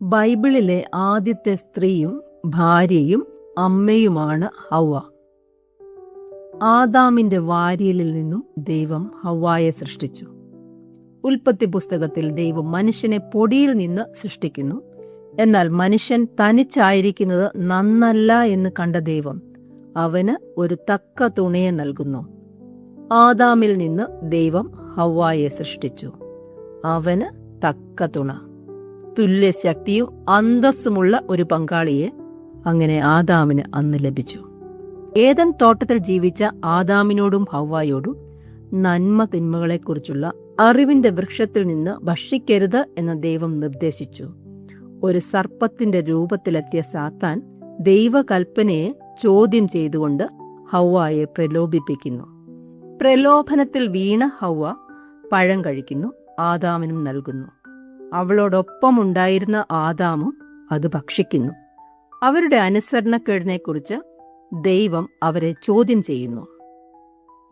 ബൈബിളിലെ ആദ്യത്തെ സ്ത്രീയും ഭാര്യയും അമ്മയുമാണ് ഹവ്വ. ആദാമിന്റെ വാരിയലിൽ നിന്നും ദൈവം ഹവ്വായെ സൃഷ്ടിച്ചു. ഉൽപ്പത്തി പുസ്തകത്തിൽ ദൈവം മനുഷ്യനെ പൊടിയിൽ നിന്ന് സൃഷ്ടിക്കുന്നു. എന്നാൽ മനുഷ്യൻ തനിച്ചായിരിക്കുന്നത് നന്നല്ല എന്ന് കണ്ട ദൈവം അവന് ഒരു തക്ക തുണയെ നൽകുന്നു. ആദാമിൽ നിന്ന് ദൈവം ഹവ്വായെ സൃഷ്ടിച്ചു. അവന് തക്ക തുണ, തുല്യശക്തിയും അന്തസ്സുമുള്ള ഒരു പങ്കാളിയെ അങ്ങനെ ആദാമിന് അന്ന് ലഭിച്ചു. ഏദൻ തോട്ടത്തിൽ ജീവിച്ച ആദാമിനോടും ഹവ്വായോടും നന്മ തിന്മകളെക്കുറിച്ചുള്ള അറിവിന്റെ വൃക്ഷത്തിൽ നിന്ന് ഭക്ഷിക്കരുത് എന്ന് ദൈവം നിർദ്ദേശിച്ചു. ഒരു സർപ്പത്തിന്റെ രൂപത്തിലെത്തിയ സാത്താൻ ദൈവകൽപ്പനയെ ചോദ്യം ചെയ്തുകൊണ്ട് ഹവ്വായെ പ്രലോഭിപ്പിക്കുന്നു. പ്രലോഭനത്തിൽ വീണ ഹവ്വ പഴം കഴിക്കുന്നു, ആദാമിനും നൽകുന്നു. അവളോടൊപ്പമുണ്ടായിരുന്ന ആദാമും അത് ഭക്ഷിക്കുന്നു. അവരുടെ അനുസരണക്കേടിനെക്കുറിച്ച് ദൈവം അവരെ ചോദ്യം ചെയ്യുന്നു.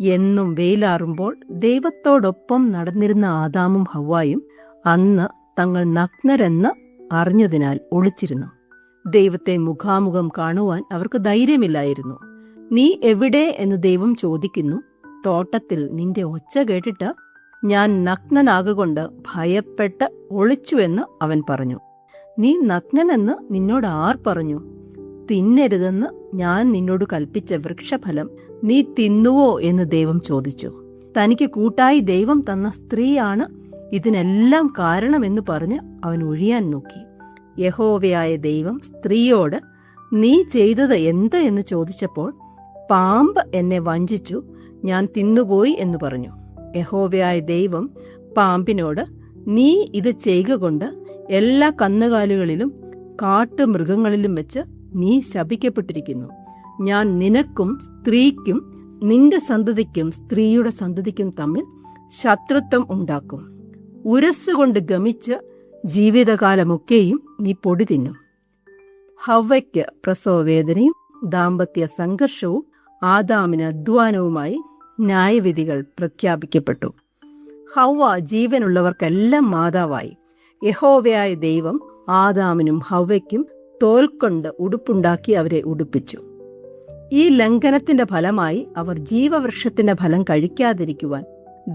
എന്നും വെയിലാറുമ്പോൾ ദൈവത്തോടൊപ്പം നടന്നിരുന്ന ആദാമും ഹവ്വായും അന്ന് തങ്ങൾ നഗ്നരെന്ന് അറിഞ്ഞതിനാൽ ഒളിച്ചിരുന്നു. ദൈവത്തെ മുഖാമുഖം കാണുവാൻ അവർക്ക് ധൈര്യമില്ലായിരുന്നു. നീ എവിടെ എന്ന് ദൈവം ചോദിക്കുന്നു. തോട്ടത്തിൽ നിന്റെ ഒച്ച കേട്ടിട്ട് ഞാൻ നഗ്നനാകൊണ്ട് ഭയപ്പെട്ട് ഒളിച്ചുവെന്ന് അവൻ പറഞ്ഞു. നീ നഗ്നനെന്ന് നിന്നോട് ആർ പറഞ്ഞു? തിന്നരുതെന്ന് ഞാൻ നിന്നോട് കൽപ്പിച്ച വൃക്ഷഫലം നീ തിന്നുവോ എന്ന് ദൈവം ചോദിച്ചു. തനിക്ക് കൂട്ടായി ദൈവം തന്ന സ്ത്രീയാണ് ഇതിനെല്ലാം കാരണമെന്ന് പറഞ്ഞ് അവൻ ഒഴിയാൻ നോക്കി. യഹോവയായ ദൈവം സ്ത്രീയോട് നീ ചെയ്തത് എന്ത് എന്ന് ചോദിച്ചപ്പോൾ പാമ്പ് എന്നെ വഞ്ചിച്ചു, ഞാൻ തിന്നുപോയി എന്ന് പറഞ്ഞു. യഹോവയായ ദൈവം പാമ്പിനോട് നീ ഇത് ചെയ്യുക കൊണ്ട് എല്ലാ കന്നുകാലികളിലും കാട്ടുമൃഗങ്ങളിലും വെച്ച് നീ ശപിക്കപ്പെട്ടിരിക്കുന്നു. ഞാൻ നിനക്കും സ്ത്രീക്കും നിന്റെ സന്തതിക്കും സ്ത്രീയുടെ സന്തതിക്കും തമ്മിൽ ശത്രുത്വം ഉണ്ടാക്കും. ഉരസ്സുകൊണ്ട് ഗമിച്ച് ജീവിതകാലമൊക്കെയും നീ പൊടി തിന്നും. ഹവ്വയ്ക്ക് പ്രസവവേദനയും ദാമ്പത്യ സംഘർഷവും ആദാമിന് അധ്വാനവുമായി ന്യായവിധികൾ പ്രഖ്യാപിക്കപ്പെട്ടു. ഹവ്വ ജീവനുള്ളവർക്കെല്ലാം മാതാവായി. യഹോവയായ ദൈവം ആദാമിനും ഹവ്വയ്ക്കും തോൽക്കൊണ്ട് ഉടുപ്പുണ്ടാക്കി അവരെ ഉടുപ്പിച്ചു. ഈ ലംഘനത്തിന്റെ ഫലമായി അവർ ജീവവൃക്ഷത്തിന്റെ ഫലം കഴിക്കാതിരിക്കുവാൻ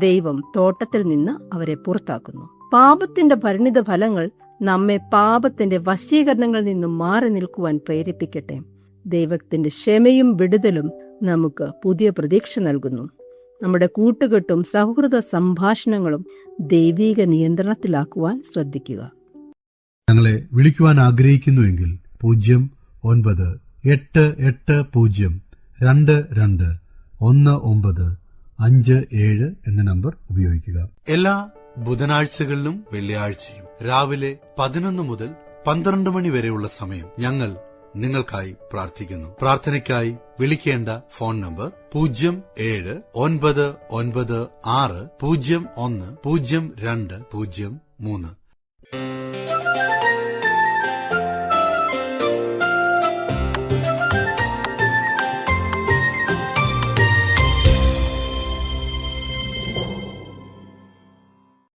ദൈവം തോട്ടത്തിൽ നിന്ന് അവരെ പുറത്താക്കുന്നു. പാപത്തിന്റെ പരിണിത ഫലങ്ങൾ നമ്മെ പാപത്തിന്റെ വശീകരണങ്ങളിൽ നിന്നും മാറി നിൽക്കുവാൻ പ്രേരിപ്പിക്കട്ടെ. ദൈവത്തിന്റെ ക്ഷമയും വിടുതലും നമുക്ക് പുതിയ പ്രതീക്ഷ നൽകുന്നു. നമ്മുടെ കൂട്ടുകെട്ടും സൗഹൃദ സംഭാഷണങ്ങളും ദൈവീക നിയന്ത്രണത്തിലാക്കുവാൻ ശ്രദ്ധിക്കുക. ഞങ്ങളെ വിളിക്കുവാൻ ആഗ്രഹിക്കുന്നുവെങ്കിൽ 0988-22-1957 എന്ന നമ്പർ ഉപയോഗിക്കുക. എല്ലാ ബുധനാഴ്ചകളിലും വെള്ളിയാഴ്ചയും രാവിലെ 11 മുതൽ 12 മണി വരെയുള്ള സമയം ഞങ്ങൾ നിങ്ങൾക്കായി പ്രാർത്ഥിക്കുന്നു. പ്രാർത്ഥനയ്ക്കായി വിളിക്കേണ്ട ഫോൺ നമ്പർ 079960010203.